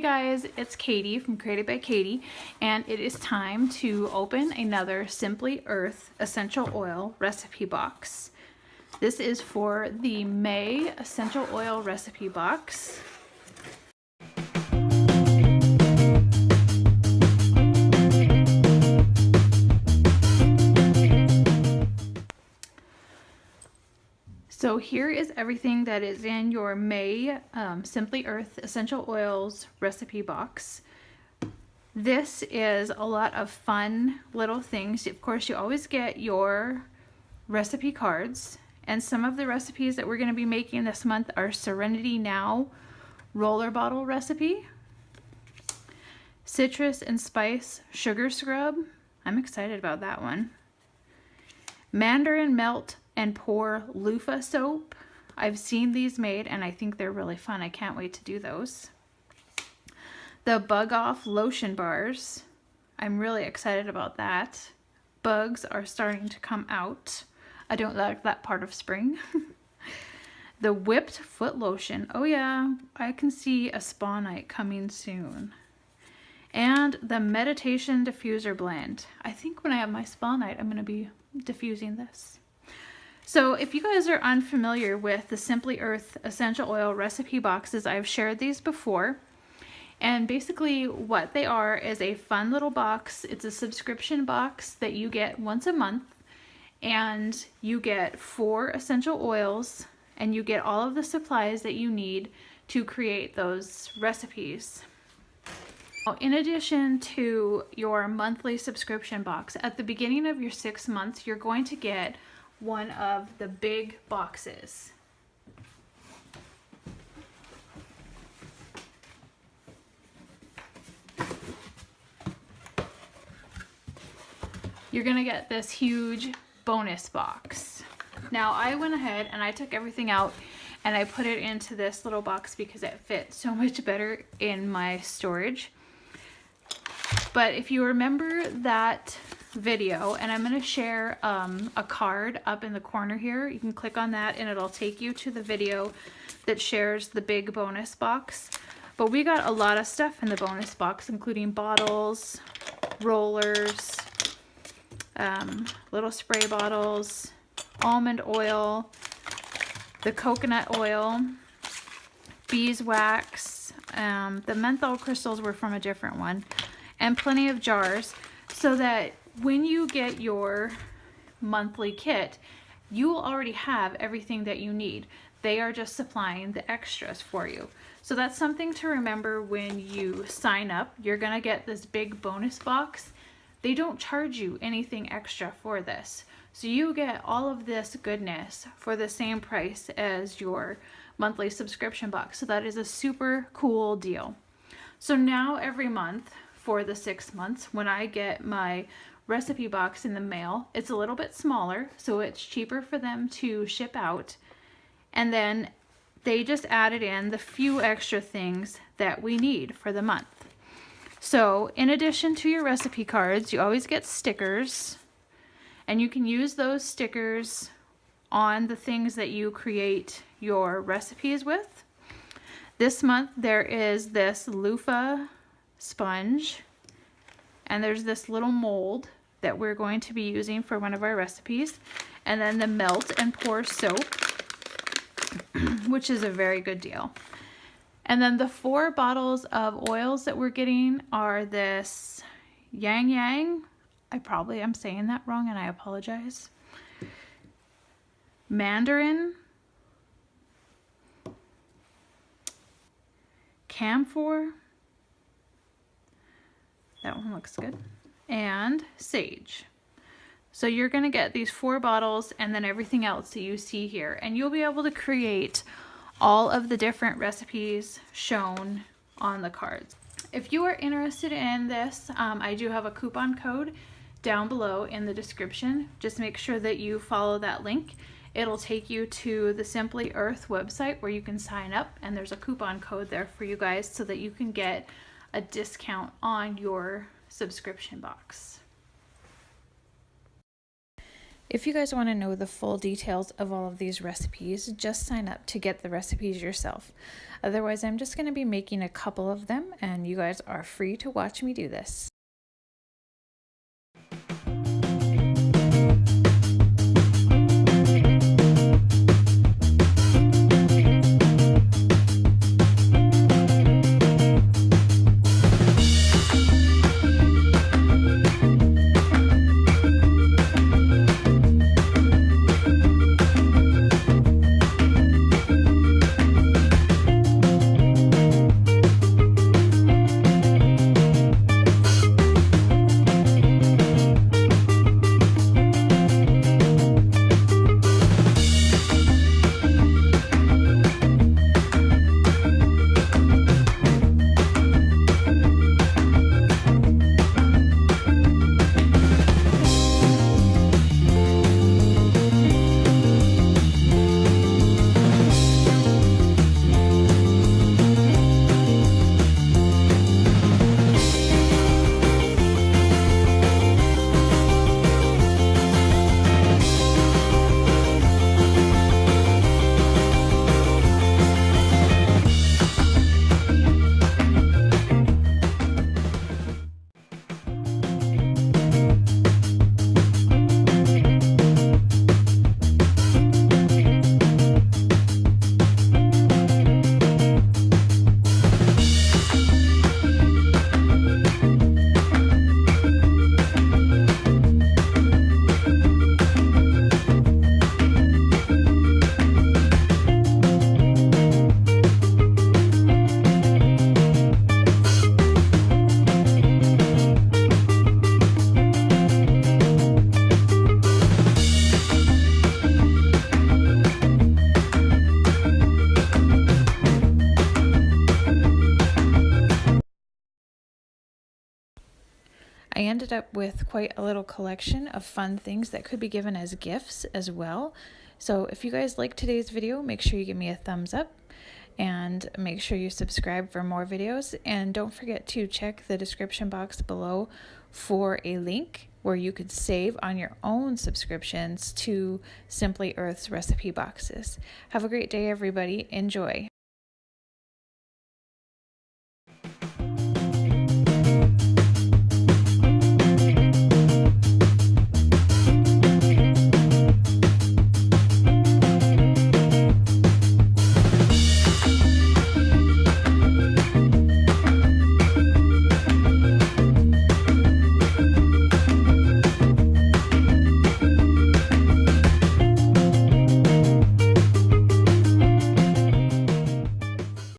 guys, it's Katie from Created by Katie, and it is time to open another Simply Earth Essential Oil recipe box. This is for the May Essential Oil recipe box. So here is everything that is in your May Simply Earth Essential Oils recipe box. This is a lot of fun little things. Of course, you always get your recipe cards, and some of the recipes that we're going to be making this month are Serenity Now roller bottle recipe, citrus and spice sugar scrub. I'm excited about that one. Mandarin melt and pour loofah soap. I've seen these made and I think they're really fun. I can't wait to do those. The bug off lotion bars. I'm really excited about that. Bugs are starting to come out. I don't like that part of spring. The whipped foot lotion. Oh yeah, I can see a spa night coming soon. And the meditation diffuser blend. I think when I have my spa night, I'm going to be diffusing this. So if you guys are unfamiliar with the Simply Earth Essential Oil recipe boxes, I've shared these before. And basically what they are is a fun little box. It's a subscription box that you get once a month. And you get 4 essential oils. And you get all of the supplies that you need to create those recipes. In addition to your monthly subscription box, at the beginning of your 6 months, you're going to get one of the big boxes. You're gonna get this huge bonus box. Now I went ahead and I took everything out and I put it into this little box because it fits so much better in my storage. But if you remember that video, and I'm going to share a card up in the corner here, you can click on that and it'll take you to the video that shares the big bonus box. But we got a lot of stuff in the bonus box, including bottles, rollers, little spray bottles, almond oil, the coconut oil, beeswax, the menthol crystals were from a different one, and plenty of jars, so that when you get your monthly kit, you will already have everything that you need. They are just supplying the extras for you. So that's something to remember when you sign up. You're gonna get this big bonus box. They don't charge you anything extra for this. So you get all of this goodness for the same price as your monthly subscription box. So that is a super cool deal. So now every month for the 6 months, when I get my recipe box in the mail, it's a little bit smaller, so it's cheaper for them to ship out. And then they just added in the few extra things that we need for the month. So in addition to your recipe cards, you always get stickers, and you can use those stickers on the things that you create your recipes with. This month there is this loofah sponge, and there's this little mold that we're going to be using for one of our recipes, and then the melt and pour soap, which is a very good deal. And then the 4 bottles of oils that we're getting are this Yang Yang. I probably am saying that wrong and I apologize. Mandarin, camphor, that one looks good, and sage. So you're going to get these 4 bottles and then everything else that you see here, and you'll be able to create all of the different recipes shown on the cards. If you are interested in this, I do have a coupon code down below in the description. Just make sure that you follow that link. It'll take you to the Simply Earth website where you can sign up, and there's a coupon code there for you guys so that you can get a discount on your subscription box. If you guys want to know the full details of all of these recipes, just sign up to get the recipes yourself. Otherwise, I'm just going to be making a couple of them, and you guys are free to watch me do this. I ended up with quite a little collection of fun things that could be given as gifts as well. So if you guys like today's video, make sure you give me a thumbs up and make sure you subscribe for more videos. And don't forget to check the description box below for a link where you could save on your own subscriptions to Simply Earth's recipe boxes. Have a great day, everybody. Enjoy.